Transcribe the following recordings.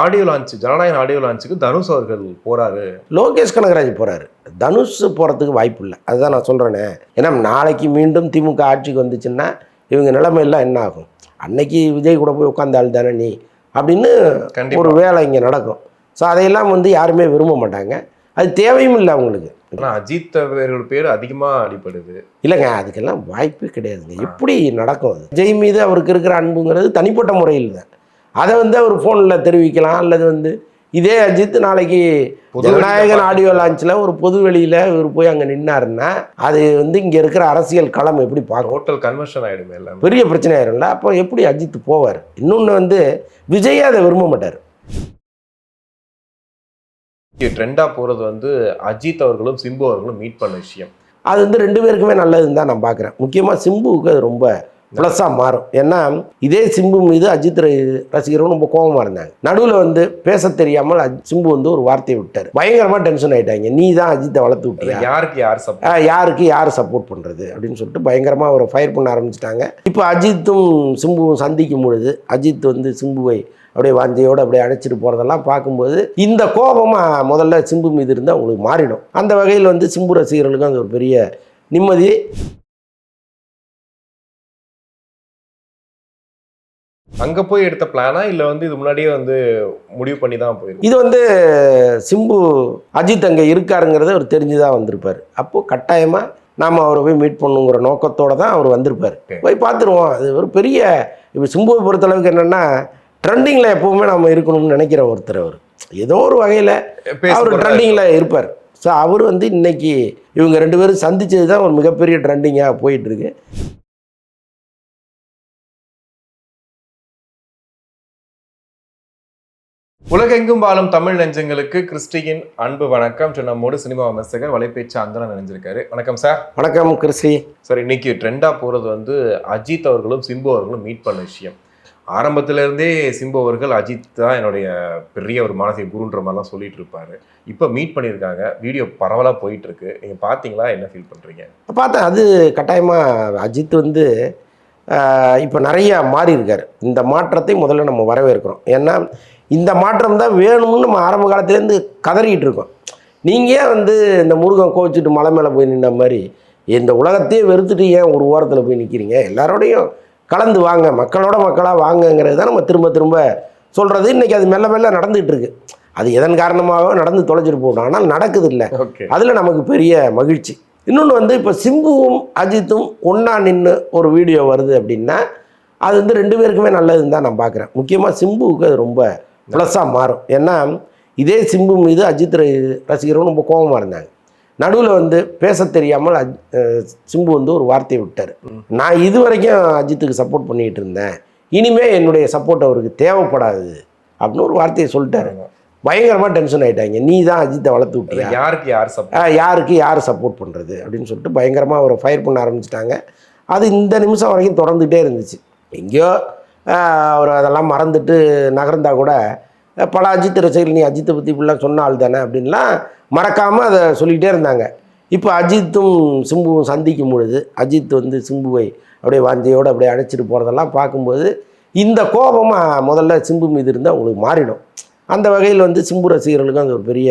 Audio launch Jananayagan audio லான்ச்சுக்கு தனுஷ் அவர்கள் போறாரு. லோகேஷ் கனகராஜ் போறாரு. தனுஷ் போறதுக்கு வாய்ப்பு இல்லை. அதுதான் நான் சொல்றேனே. ஏன்னா நாளைக்கு மீண்டும் திமுக ஆட்சிக்கு வந்துச்சுன்னா இவங்க நிலைமையெல்லாம் என்ன ஆகும்? அன்னைக்கு விஜய் கூட போய் உட்காந்தாள் தானே நீ அப்படின்னு ஒரு வேலை இங்கே நடக்கும். ஸோ அதையெல்லாம் யாருமே விரும்ப மாட்டாங்க. அது தேவையும் இல்லை அவங்களுக்கு. ஆனால் அஜித் அவர்கள் பேர் அதிகமாக அடிப்படுது. இல்லைங்க, அதுக்கெல்லாம் வாய்ப்பே கிடையாதுங்க. எப்படி நடக்கும்? அது விஜய் மீது அவருக்கு இருக்கிற அன்புங்கிறது தனிப்பட்ட முறையில் தான். அதை அவர் ஃபோனில் தெரிவிக்கலாம். அல்லது இதே அஜித் நாளைக்கு ஜனநாயகன் ஆடியோ லான்ச்சில் ஒரு பொது வெளியில் இவர் போய் அங்கே நின்னாருன்னா அது இங்கே இருக்கிற அரசியல் களம் எப்படி பார்க்கும்? ஹோட்டல் கன்வர்ஷன் ஆகிடுமே, எல்லாம் பெரிய பிரச்சனை ஆயிரும்ல. அப்போ எப்படி அஜித் போவார்? இன்னொன்று விஜயே அதை விரும்ப மாட்டார். ட்ரெண்டாக போகிறது அஜித் அவர்களும் சிம்பு அவர்களும் மீட் பண்ண விஷயம். அது ரெண்டு பேருக்குமே நல்லதுன்னு தான் நான் பார்க்குறேன். முக்கியமாக சிம்புவுக்கு அது ரொம்ப ப்ளஸ்ஸாக மாறும். ஏன்னா இதே சிம்பு மீது அஜித் ரசிகர்கள் ரொம்ப கோபமாக இருந்தாங்க. நடுவில் பேச தெரியாமல் சிம்பு ஒரு வார்த்தையை விட்டார். பயங்கரமாக டென்ஷன் ஆகிட்டாங்க. நீ தான் அஜித்தை வளர்த்து விட்டு யாருக்கு யார் சப்போர்ட் பண்ணுறது அப்படின்னு சொல்லிட்டு பயங்கரமாக அவரை ஃபயர் பண்ண ஆரம்பிச்சிட்டாங்க. இப்போ அஜித்தும் சிம்புவும் சந்திக்கும் பொழுது அஜித் சிம்புவை அப்படியே வாஞ்சையோடு அப்படியே அழைச்சிட்டு போகிறதெல்லாம் பார்க்கும்போது இந்த கோபமாக முதல்ல சிம்பு மீது இருந்தால் அவங்களுக்கு மாறிடும். அந்த வகையில் சிம்பு ரசிகர்களுக்கும் அது ஒரு பெரிய நிம்மதி. அங்கே போய் எடுத்த பிளானா இல்லை இது முன்னாடியே முடிவு பண்ணி தான் போயிருக்கு? இது சிம்பு அஜித் அங்கே இருக்காருங்கிறத அவர் தெரிஞ்சு தான் வந்திருப்பார். அப்போது கட்டாயமாக நாம் அவரை போய் மீட் பண்ணுங்கிற நோக்கத்தோடு தான் அவர் வந்திருப்பார். போய் பார்த்துருவோம். அது ஒரு பெரிய இப்போ சிம்புவை பொறுத்தளவுக்கு என்னென்னா ட்ரெண்டிங்கில் எப்போவுமே நம்ம இருக்கணும்னு நினைக்கிற ஒருத்தர். அவர் ஏதோ ஒரு வகையில் அவர் ட்ரெண்டிங்கில் இருப்பார். ஸோ அவர் இன்னைக்கு இவங்க ரெண்டு பேரும் சந்தித்தது தான் ஒரு மிகப்பெரிய ட்ரெண்டிங்காக போயிட்டுருக்கு. உலகெங்கும் வாழும் தமிழ் நெஞ்சங்களுக்கு கிறிஸ்டியின் அன்பு வணக்கம். நம்மோடு சினிமா விமர்சகர் வலைப்பேச்சு அந்தரன் நினைஞ்சிருக்காரு. வணக்கம் சார். வணக்கம் கிறிஸ்டி. சார், இன்னைக்கு ட்ரெண்டாக போகிறது அஜித் அவர்களும் சிம்பு அவர்களும் மீட் பண்ண விஷயம். ஆரம்பத்திலேருந்தே சிம்பு அவர்கள் அஜித் தான் என்னுடைய பெரிய ஒரு மானசீக குருன்ற மாதிரிலாம் சொல்லிட்டு இருப்பாரு. இப்போ மீட் பண்ணியிருக்காங்க. வீடியோ பரவலாக போயிட்டு இருக்கு. நீங்கள் பார்த்தீங்களா? என்ன ஃபீல் பண்ணுறீங்க? பார்த்தேன். அது கட்டாயமாக அஜித் இப்போ நிறைய மாறி இருக்கார். இந்த மாற்றத்தை முதல்ல நம்ம வரவேற்கிறோம். ஏன்னா இந்த மாற்றம் தான் வேணும்னு நம்ம ஆரம்ப காலத்துலேருந்து கதறிக்கிட்டு இருக்கோம். நீங்கள் இந்த முருகன் கோவிச்சுட்டு மலை மேலே போய் நின்ற மாதிரி இந்த உலகத்தையே வெறுத்துட்டு ஏன் ஒரு ஓரத்தில் போய் நிற்கிறீங்க? எல்லாரோடையும் கலந்து வாங்க, மக்களோட மக்களாக வாங்கங்கிறது தான் நம்ம திரும்ப திரும்ப சொல்கிறது. இன்றைக்கி அது மெல்ல மெல்ல நடந்துகிட்டு இருக்கு. அது எதன் காரணமாக நடந்து தொலைச்சிட்டு போகணும். ஆனால் நடக்குது இல்லை. அதில் நமக்கு பெரிய மகிழ்ச்சி. இன்னொன்று இப்போ சிம்புவும் அஜித்தும் ஒன்றா நின்று ஒரு வீடியோ வருது அப்படின்னா அது ரெண்டு பேருக்குமே நல்லதுன்னு தான் நான் பார்க்குறேன். முக்கியமாக சிம்புவுக்கு அது ரொம்ப ப்ளஸ்ஸாக மாறும். ஏன்னா இதே சிம்பு மீது அஜித் ரசிகர்கள் ரொம்ப கோபமாக இருந்தாங்க. நடுவில் பேச தெரியாமல் சிம்பு ஒரு வார்த்தையை விட்டார். நான் இது வரைக்கும் அஜித்துக்கு சப்போர்ட் பண்ணிகிட்டு இருந்தேன், இனிமேல் என்னுடைய சப்போர்ட் அவருக்கு தேவைப்படாது அப்படின்னு ஒரு வார்த்தையை சொல்லிட்டாரு. பயங்கரமாக டென்ஷன் ஆகிட்டாங்க. நீ தான் அஜித்தை வளர்த்து விட்டு யாருக்கு யார் சப்போர்ட் பண்ணுறது அப்படின்னு சொல்லிட்டு பயங்கரமாக அவரை ஃபயர் பண்ண ஆரம்பிச்சிட்டாங்க. அது இந்த நிமிஷம் வரைக்கும் தொடர்ந்துகிட்டே இருந்துச்சு. எங்கேயோ அவர் அதெல்லாம் மறந்துட்டு நகர்ந்தா கூட பல அஜித் ரசிகர்கள் நீ அஜித்தை பற்றி இப்படிலாம் சொன்ன ஆள் தானே அப்படின்லாம் மறக்காமல் அதை சொல்லிகிட்டே இருந்தாங்க. இப்போ அஜித்தும் சிம்புவும் சந்திக்கும் பொழுது அஜித் சிம்புவை அப்படியே வாஞ்சையோடு அப்படியே அழைச்சிட்டு போகிறதெல்லாம் பார்க்கும்போது இந்த கோபமாக முதல்ல சிம்பு மீது இருந்தால் அவங்களுக்கு மாறிடும். அந்த வகையில் சிம்பு ரசிகர்களுக்கும் அது ஒரு பெரிய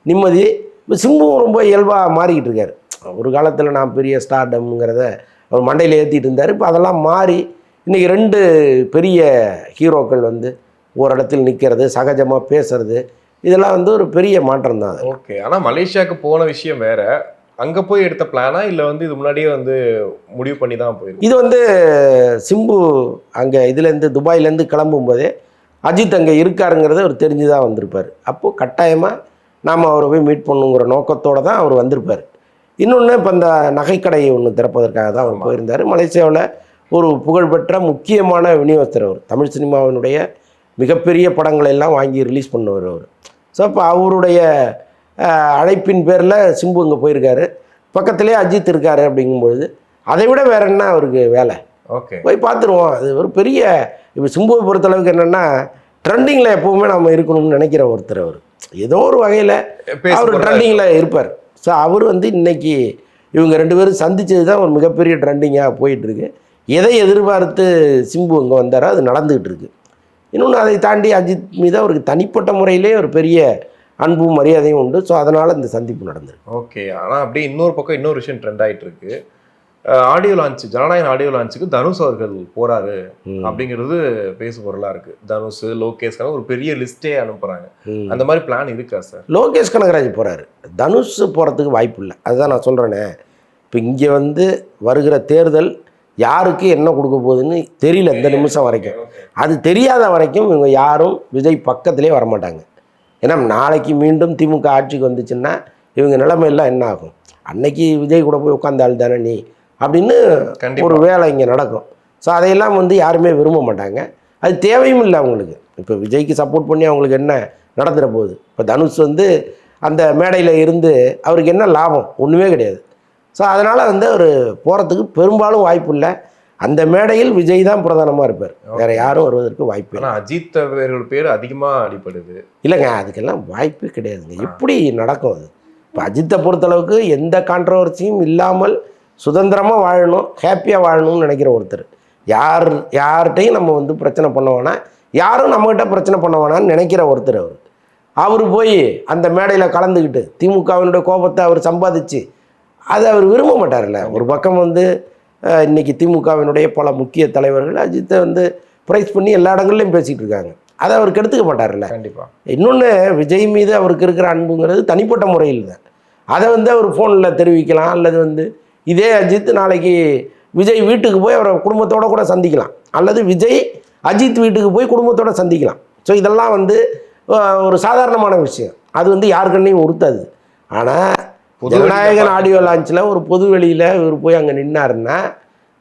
நிம்மதி. இப்போ சிம்புவும் ரொம்ப இயல்பாக மாறிக்கிட்டு இருக்கார். ஒரு காலத்தில் நான் பெரிய ஸ்டார்டம்ங்கிறத அவர் மண்டையில் ஏற்றிட்டு இருந்தார். இப்போ அதெல்லாம் மாறி இன்றைக்கி ரெண்டு பெரிய ஹீரோக்கள் ஒரு இடத்தில் நிற்கிறது, சகஜமாக பேசுறது, இதெல்லாம் ஒரு பெரிய மாற்றம் தான். ஓகே. ஆனால் மலேசியாவுக்கு போன விஷயம் வேற. அங்கே போய் எடுத்த பிளானா இல்லை இது முன்னாடியே முடிவு பண்ணி தான் போயிருக்கு? இது சிம்பு அங்கே இதுலேருந்து துபாயிலேருந்து கிளம்பும்போதே அஜித் அங்கே இருக்காருங்கிறத அவர் தெரிஞ்சு தான் வந்திருப்பார். அப்போது கட்டாயமாக நாம் அவரை போய் மீட் பண்ணுங்கிற நோக்கத்தோடு தான் அவர் வந்திருப்பார். இன்னொன்று இப்போ இந்த நகைக்கடை ஒன்று திறப்பதற்காக தான் அவர் போயிருந்தார். மலேசியாவில் ஒரு புகழ்பெற்ற முக்கியமான விநியோகஸ்தர். அவர் தமிழ் சினிமாவினுடைய மிகப்பெரிய படங்களை எல்லாம் வாங்கி ரிலீஸ் பண்ணவர் அவர். ஸோ அப்போ அவருடைய அழைப்பின் பேரில் சிம்பு இங்கே போயிருக்காரு. பக்கத்துலேயே அஜித் இருக்காரு. அப்படிங்கும்பொழுது அதை விட வேற என்ன அவருக்கு வேலை? ஓகே, போய் பார்த்துருவோம். அது ஒரு பெரிய இப்போ சிம்புவை பொறுத்தளவுக்கு என்னென்னா ட்ரெண்டிங்கில் எப்போவுமே நம்ம இருக்கணும்னு நினைக்கிற ஒருத்தர். அவர் ஏதோ ஒரு வகையில் அவர் ட்ரெண்டிங்கில் இருப்பார். ஸோ அவர் இன்னைக்கு இவங்க ரெண்டு பேரும் சந்தித்தது தான் ஒரு மிகப்பெரிய ட்ரெண்டிங்காக போயிட்டுருக்கு. எதை எதிர்பார்த்து சிம்பு இங்கே வந்தாரோ அது நடந்துகிட்டு இருக்கு. இன்னொன்று அதை தாண்டி அஜித் மீது அவருக்கு தனிப்பட்ட முறையிலே ஒரு பெரிய அன்பும் மரியாதையும் உண்டு. ஸோ அதனால் இந்த சந்திப்பு நடந்திருக்கு. ஓகே. ஆனால் அப்படியே இன்னொரு பக்கம் இன்னொரு விஷயம் ட்ரெண்ட் ஆகிட்டு இருக்கு. ஆடியோ லான்ச், ஜனநாயகன் ஆடியோ லான்ச்சுக்கு தனுஷ் அவர்கள் போறாரு அப்படிங்கிறது பேசு பொருளா இருக்கு. தனுஷ், லோகேஷ் ஒரு பெரிய லிஸ்டே அனுப்புறாங்க. அந்த மாதிரி பிளான் இருக்கா சார்? லோகேஷ் கனகராஜ் போறாரு, தனுஷ் போறதுக்கு வாய்ப்பு இல்லை. அதுதான் நான் சொல்றேனே. இப்போ இங்கே வந்து வருகிற தேர்தல் யாருக்கு என்ன கொடுக்க போகுதுன்னு தெரியல இந்த நிமிஷம் வரைக்கும். அது தெரியாத வரைக்கும் இவங்க யாரும் விஜய் பக்கத்திலே வரமாட்டாங்க. ஏன்னா நாளைக்கு மீண்டும் திமுக ஆட்சிக்கு வந்துச்சுன்னா இவங்க நிலைமையெல்லாம் என்ன ஆகும்? அன்னைக்கு விஜய் கூட போய் உட்காந்தாள் தானே நீ அப்படின்னு ஒரு வேலை இங்கே நடக்கும். ஸோ அதையெல்லாம் வந்து யாருமே விரும்ப மாட்டாங்க. அது தேவையும் இல்லை அவங்களுக்கு. இப்போ விஜய்க்கு சப்போர்ட் பண்ணி அவங்களுக்கு என்ன நடந்துட போகுது? இப்போ தனுஷ் வந்து அந்த மேடையில் இருந்து அவருக்கு என்ன லாபம்? ஒன்றுமே கிடையாது. ஸோ அதனால் வந்து அவர் போகிறதுக்கு பெரும்பாலும் வாய்ப்பு இல்லை. அந்த மேடையில் விஜய் தான் பிரதானமாக இருப்பார், வேறு யாரும் வருவதற்கு வாய்ப்பு இல்லை. ஆனால் அஜித் அவர்கள் பேர் அதிகமாக அடிப்படுது. இல்லைங்க, அதுக்கெல்லாம் வாய்ப்பே கிடையாதுங்க. எப்படி நடக்கும் அது? இப்போ அஜித்தை பொறுத்தளவுக்கு எந்த கான்ட்ரவர்சியும் இல்லாமல் சுதந்திரமாக வாழணும், ஹாப்பியாக வாழணும்னு நினைக்கிற ஒருத்தர். யார்கிட்டையும் நம்ம வந்து பிரச்சனை பண்ண வேணாம், யாரும் நம்மகிட்ட பிரச்சனை பண்ண வேணான்னு நினைக்கிற ஒருத்தர் அவர் போய் அந்த மேடையில் கலந்துக்கிட்டு திமுகவினுடைய கோபத்தை அவர் சம்பாதிச்சு அதை அவர் விரும்ப மாட்டார்ல. ஒரு பக்கம் வந்து இன்றைக்கி திமுகவினுடைய பல முக்கிய தலைவர்கள் அஜித்தை வந்து ப்ரைஸ் பண்ணி எல்லா இடங்கள்லையும் பேசிகிட்டு இருக்காங்க. அதை அவர் கெடுத்துக்க மாட்டார்ல. கண்டிப்பாக. இன்னொன்று, விஜய் மீது அவருக்கு இருக்கிற அன்புங்கிறது தனிப்பட்ட முறையில் தான். அதை வந்து அவர் ஃபோனில் தெரிவிக்கலாம், அல்லது வந்து இதே அஜித் நாளைக்கு விஜய் வீட்டுக்கு போய் அவரை குடும்பத்தோடு கூட சந்திக்கலாம், அல்லது விஜய் அஜித் வீட்டுக்கு போய் குடும்பத்தோடு சந்திக்கலாம். ஸோ இதெல்லாம் வந்து ஒரு சாதாரணமான விஷயம். அது வந்து யாருக்கண்ணையும் உறுத்தாது. ஆனால் ஜனநாயகன் ஆடியோ லான்ச்சில் ஒரு பொது வெளியில் இவர் போய் அங்கே நின்னாருன்னா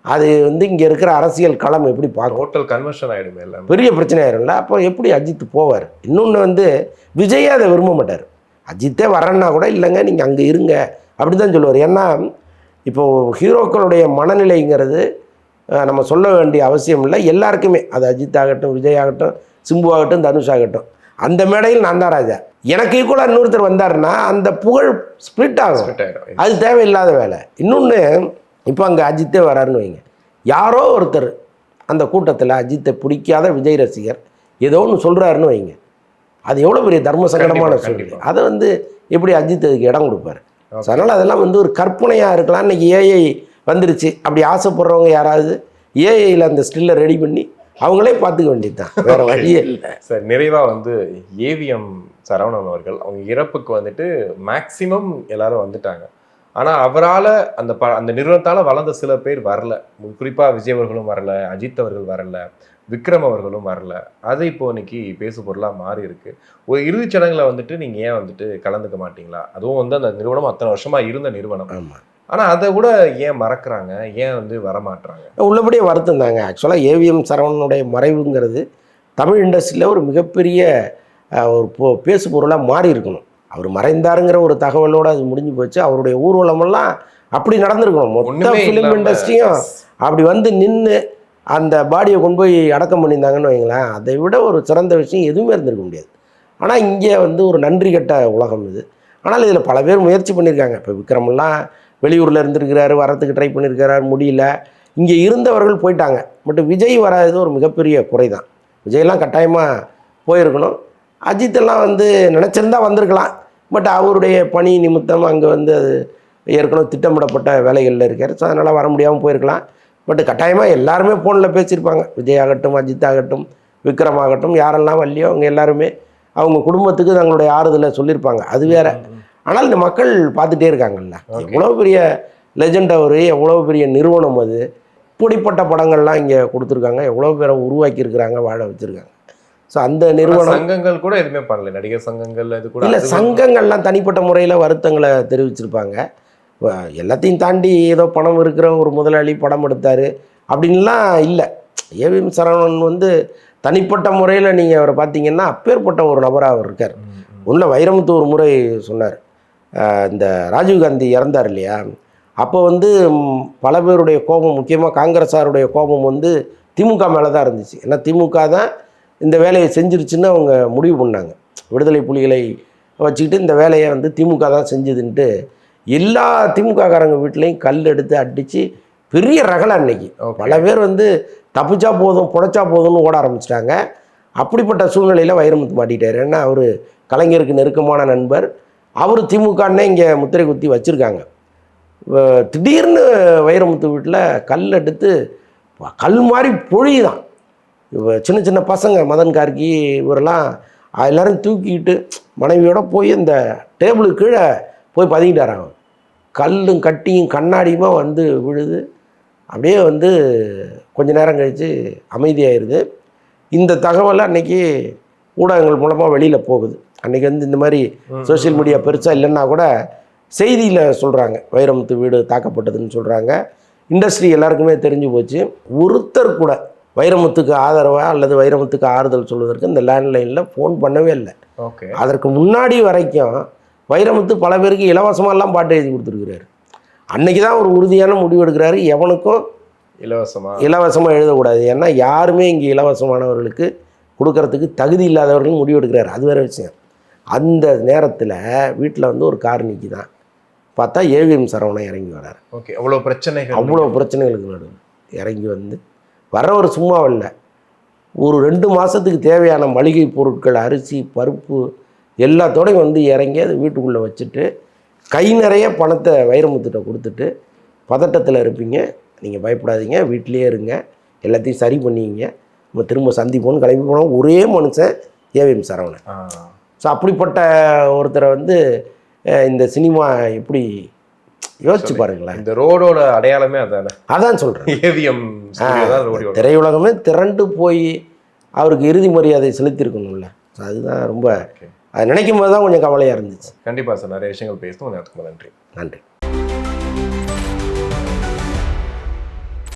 அது வந்து இங்கே இருக்கிற அரசியல் களம் எப்படி பார்க்கும்? ஹோட்டல் கன்வர்ஷன் ஆகிடுமே, இல்லை பெரிய பிரச்சனை ஆயிரும்ல. அப்போ எப்படி அஜித் போவார்? இன்னொன்று வந்து விஜயே அதை விரும்ப மாட்டார். அஜித்தே வரேன்னா கூட இல்லைங்க நீங்கள் அங்கே இருங்க அப்படி தான் சொல்லுவார். ஏன்னா இப்போது ஹீரோக்களுடைய மனநிலைங்கிறது நம்ம சொல்ல வேண்டிய அவசியம் இல்லை. எல்லாருக்குமே, அது அஜித் ஆகட்டும், விஜய் ஆகட்டும், சிம்பு ஆகட்டும், தனுஷ் ஆகட்டும், அந்த மேடையில் நான் தான் ராஜா. எனக்கு ஈக்குவலாக இன்னொருத்தர் வந்தாருன்னா அந்த புகழ் ஸ்ப்ளிட் ஆகும். அது தேவையில்லாத வேலை. இன்னொன்று, இப்போ அங்கே அஜித்தே வராருன்னு வைங்க, யாரோ ஒருத்தர் அந்த கூட்டத்தில் அஜித்தை பிடிக்காத விஜய் ரசிகர் ஏதோ ஒன்று சொல்கிறாருன்னு வைங்க, அது எவ்வளோ பெரிய தர்ம சங்கடமான சூழ்நிலை. அதை வந்து எப்படி அஜித் அதுக்கு இடம் கொடுப்பாரு? ஸோ அதனால் அதெல்லாம் வந்து ஒரு கற்பனையாக இருக்கலாம். இன்றைக்கி ஏஐ வந்துருச்சு, அப்படி ஆசைப்படுறவங்க யாராவது ஏஐயில் அந்த ஸ்டில்லை ரெடி பண்ணி அவங்களே பார்த்துக்க வேண்டியது தான், வேறு வழியே இல்லை. சார், நிறைவாக வந்து ஏவிஎம் சரவணன் அவர்கள் அவங்க இறப்புக்கு வந்துட்டு மேக்சிமம் எல்லாரும் வந்துட்டாங்க. ஆனால் அவரால் அந்த நிறுவனத்தால் வளர்ந்த சில பேர் வரல. குறிப்பாக விஜய் அவர்களும் வரல, அஜித் அவர்கள் வரல, விக்ரம் அவர்களும் வரல. அது இப்போ இன்னைக்கு பேசு பொருளாக மாறி இருக்கு. ஒரு இறுதிச் சடங்குல வந்துட்டு நீங்கள் ஏன் வந்துட்டு கலந்துக்க மாட்டீங்களா? அதுவும் வந்து அந்த நிறுவனம் அத்தனை வருஷமாக இருந்த நிறுவனம். ஆமாம். ஆனால் அதை கூட ஏன் மறக்கிறாங்க, ஏன் வந்து வரமாட்டுறாங்க? உள்ளபடியே வருத்தம் தாங்க. ஆக்சுவலாக ஏவிஎம் சரவணனுடைய மறைவுங்கிறது தமிழ் இண்டஸ்ட்ரியில் ஒரு மிகப்பெரிய ஒரு பேசு பொருளாக மாறி இருக்கணும். அவர் மறைந்தாருங்கிற ஒரு தகவலோடு அது முடிஞ்சு போச்சு. அவருடைய ஊர்வலமெல்லாம் அப்படி நடந்திருக்கணும். மொத்த ஃபிலிம் இண்டஸ்ட்ரியும் அப்படி வந்து நின்று அந்த பாடியை கொண்டு போய் அடக்கம் பண்ணியிருந்தாங்கன்னு வைங்களேன், அதை விட ஒரு சிறந்த விஷயம் எதுவுமே இருந்திருக்க முடியாது. ஆனால் இங்கே வந்து ஒரு நன்றி கெட்ட உலகம் இது. ஆனால் இதில் பல பேர் முயற்சி பண்ணியிருக்காங்க. இப்போ விக்ரமெல்லாம் வெளியூரில் இருந்திருக்கிறாரு, வரத்துக்கு ட்ரை பண்ணியிருக்கிறாரு, முடியல. இங்கே இருந்தவர்கள் போயிட்டாங்க. பட் விஜய் வராது ஒரு மிகப்பெரிய குறை தான். விஜயெல்லாம் கட்டாயமாக போயிருக்கணும். அஜித்தெல்லாம் வந்து நினச்சிருந்தா வந்திருக்கலாம். பட் அவருடைய பணி நிமித்தம் அங்கே வந்து அது ஏற்கனவே திட்டமிடப்பட்ட வேலைகளில் இருக்கார். ஸோ அதனால் வர முடியாமல் போயிருக்கலாம். பட் கட்டாயமாக எல்லாருமே ஃபோனில் பேசியிருப்பாங்க. விஜய் ஆகட்டும், அஜித் ஆகட்டும், விக்ரம் ஆகட்டும், யாரெல்லாம் வரலையோ அவங்க எல்லாருமே அவங்க குடும்பத்துக்கு தங்களுடைய ஆறுதலை சொல்லியிருப்பாங்க. அது வேற. ஆனால் இந்த மக்கள் பார்த்துட்டே இருக்காங்கல்ல, எவ்வளோ பெரிய லெஜெண்ட் அவர், எவ்வளோ பெரிய நிறுவனம் அது, இப்படிப்பட்ட படங்கள்லாம் இங்கே கொடுத்துருக்காங்க, எவ்வளோ பேரை உருவாக்கி இருக்கிறாங்க, வாழ வச்சுருக்காங்க. ஸோ அந்த நிறுவனம் சங்கங்கள் கூட எதுவுமே பண்ணல, நடிகர் சங்கங்கள் இது கூட இல்லை. சங்கங்கள்லாம் தனிப்பட்ட முறையில் வருத்தங்களை தெரிவிச்சிருப்பாங்க. எல்லாத்தையும் தாண்டி ஏதோ பணம் இருக்கிற ஒரு முதலாளி படம் எடுத்தார் அப்படின்லாம் இல்லை. ஏவிஎம் சரவணன் வந்து தனிப்பட்ட முறையில் நீங்கள் அவரை பார்த்தீங்கன்னா அப்பேற்பட்ட ஒரு நபராக அவர் இருக்கார். உள்ள வைரமுத்து ஒரு முறை சொன்னார், இந்த ராஜீவ்காந்தி இறந்தார் இல்லையா, அப்போ வந்து பல பேருடைய கோபம், முக்கியமாக காங்கிரஸாருடைய கோபம் வந்து திமுக மேலே தான் இருந்துச்சு. ஏன்னா திமுக தான் இந்த வேலையை செஞ்சிருச்சுன்னு அவங்க முடிவு பண்ணாங்க. விடுதலை புலிகளை வச்சுக்கிட்டு இந்த வேலையை வந்து திமுக தான் செஞ்சுதுன்ட்டு எல்லா திமுககாரங்க வீட்லேயும் கல் எடுத்து அடித்து பெரிய ரகலை. அன்னைக்கு பல பேர் வந்து தப்பிச்சா போதும், புடைச்சா போதும்னு ஓட ஆரம்பிச்சிட்டாங்க. அப்படிப்பட்ட சூழ்நிலையில் வைரமுத்து மாட்டிட்டார். ஏன்னா அவர் கலைஞருக்கு நெருக்கமான நண்பர். அவர் திமுகன்னே இங்கே முத்திரை குத்தி வச்சுருக்காங்க. திடீர்னு வைரமுத்து வீட்டில் கல் எடுத்து கல் மாதிரி பொழிதான். சின்ன சின்ன பசங்க மதன் கார்கி இவரெல்லாம் எல்லோரும் தூக்கிக்கிட்டு மனைவியோட போய் இந்த டேபிளுக்கு கீழே போய் பதுங்கிட்டாராங்க. கல்லும் கட்டியும் கண்ணாடியுமா வந்து விழுது. அப்படியே வந்து கொஞ்ச நேரம் கழித்து அமைதியாகிடுது. இந்த தகவலை அன்றைக்கி ஊடகங்கள் மூலமாக வெளியில் போகுது. அன்றைக்கி வந்து இந்த மாதிரி சோஷியல் மீடியா பெருசாக இல்லைன்னா கூட செய்தியில் சொல்கிறாங்க வைரமுத்து வீடு தாக்கப்பட்டதுன்னு சொல்கிறாங்க. இண்டஸ்ட்ரி எல்லாருக்குமே தெரிஞ்சு போச்சு. ஒருத்தர் கூட வைரமுத்துக்கு ஆதரவாக அல்லது வைரமுத்துக்கு ஆறுதல் சொல்வதற்கு இந்த லேண்ட்லைனில் ஃபோன் பண்ணவே இல்லை. ஓகே. அதற்கு முன்னாடி வரைக்கும் வைரமுத்து பல பேருக்கு இலவசமாகலாம் பாட்டு எழுதி கொடுத்துருக்கிறாரு. அன்றைக்கி தான் ஒரு உறுதியான முடிவு எடுக்கிறாரு, எவனுக்கும் இலவசமாக எழுதக்கூடாது. ஏன்னா யாருமே இங்கே இலவசமானவர்களுக்கு கொடுக்கறதுக்கு தகுதி இல்லாதவர்களும் முடிவு எடுக்கிறாரு. அது வேறு விஷயம். அந்த நேரத்தில் வீட்டில் வந்து ஒரு கார் நிற்கி தான் பார்த்தா ஏவிஎம் சரவணன் இறங்கி வராரு. ஓகே. அவ்வளோ பிரச்சனைகளுக்கு நடுவில் இறங்கி வந்து வர்றவர் சும்மா இல்லை. ஒரு 2 மாதத்துக்கு தேவையான மளிகை பொருட்கள், அரிசி, பருப்பு எல்லாத்தோடையும் வந்து இறங்கி அதை வீட்டுக்குள்ளே வச்சுட்டு கை நிறைய பணத்தை வைரமுத்துட்ட கொடுத்துட்டு, பதட்டத்தில் இருப்பீங்க, நீங்கள் பயப்படாதீங்க, வீட்டிலேயே இருங்க, எல்லாத்தையும் சரி பண்ணிங்க, நம்ம திரும்ப சந்திப்போன்னு கிளம்பி போனோம். ஒரே மனுஷன் ஏவிஎம் சரவணன். ஸோ அப்படிப்பட்ட ஒருத்தரை வந்து இந்த சினிமா எப்படி யோசிச்சு பாருங்களேன். இந்த ரோடோட அடையாளமே அதானே. அதான் சொல்கிறேன். ஏவிஎம் திரையுலகமே திரண்டு போய் அவருக்கு இறுதி மரியாதை செலுத்தியிருக்கணும்ல. அதுதான் ரொம்ப அதை நினைக்கும் போது தான் கொஞ்சம் கவலையாக இருந்துச்சு. கண்டிப்பாக சார். நிறைய விஷயங்கள் பேசணும். நன்றி.